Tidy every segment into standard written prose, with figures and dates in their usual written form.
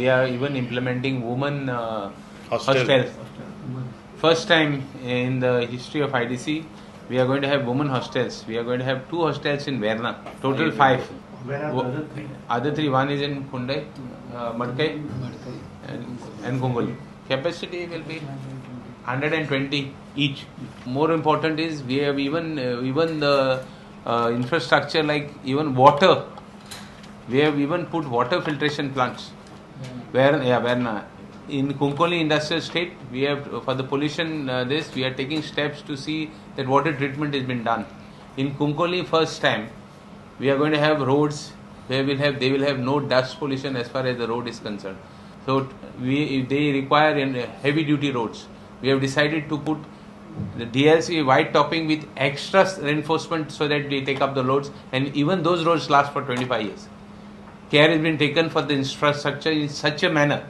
we are even implementing women Hostel. hostels. First time in the history of IDC, we are going to have women hostels. We are going to have 2 hostels in Verna. Total 5. Where are the other 3? Other 3, one is in Kundai, Madkai, and Kongoli. Capacity will be 120 each. More important is we have even the infrastructure like even water. We have even put water filtration plants. Where in Konkani industrial state, we have for the pollution we are taking steps to see that water treatment has been done. In Konkani, first time, we are going to have roads where they will have no dust pollution as far as the road is concerned. So they require heavy duty roads. We have decided to put the DLC white topping with extra reinforcement so that they take up the loads, and even those roads last for 25 years. Care has been taken for the infrastructure in such a manner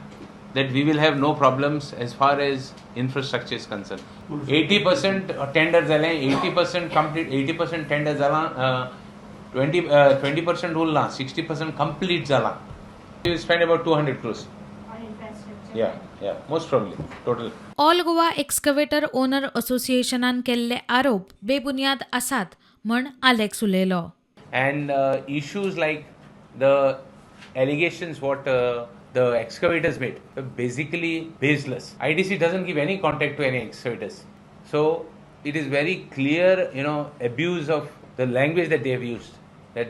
that we will have no problems as far as infrastructure is concerned. 80% tender झाले, 80% complete, 80% tender झाला, 20% Urla, 60% complete झाला. We will spend about 200 crores. Yeah, most probably, total. All Goa excavator owner असोसिएशनान केल्ले आरोप बेबुनियाद आसात म्हण Alex उलयलो. And issues like the allegations what the excavators made were basically baseless. IDC doesn't give any contact to any excavators. So it is very clear, abuse of the language that they have used, that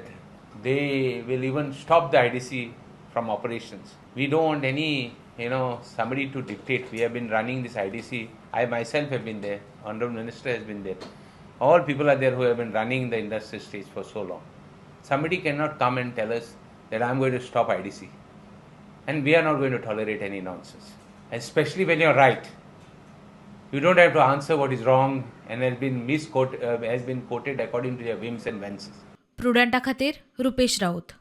they will even stop the IDC from operations. We don't want any, somebody to dictate. We have been running this IDC. I myself have been there. Honorable Minister has been there. All people are there who have been running the industrial stage for so long. Somebody cannot come and tell us that I'm going to stop IDC. And we are not going to tolerate any nonsense. Especially when you're right. You don't have to answer what is wrong and has been quoted according to your whims and fancies. प्रुडंटा खातीर रुपेश राऊत.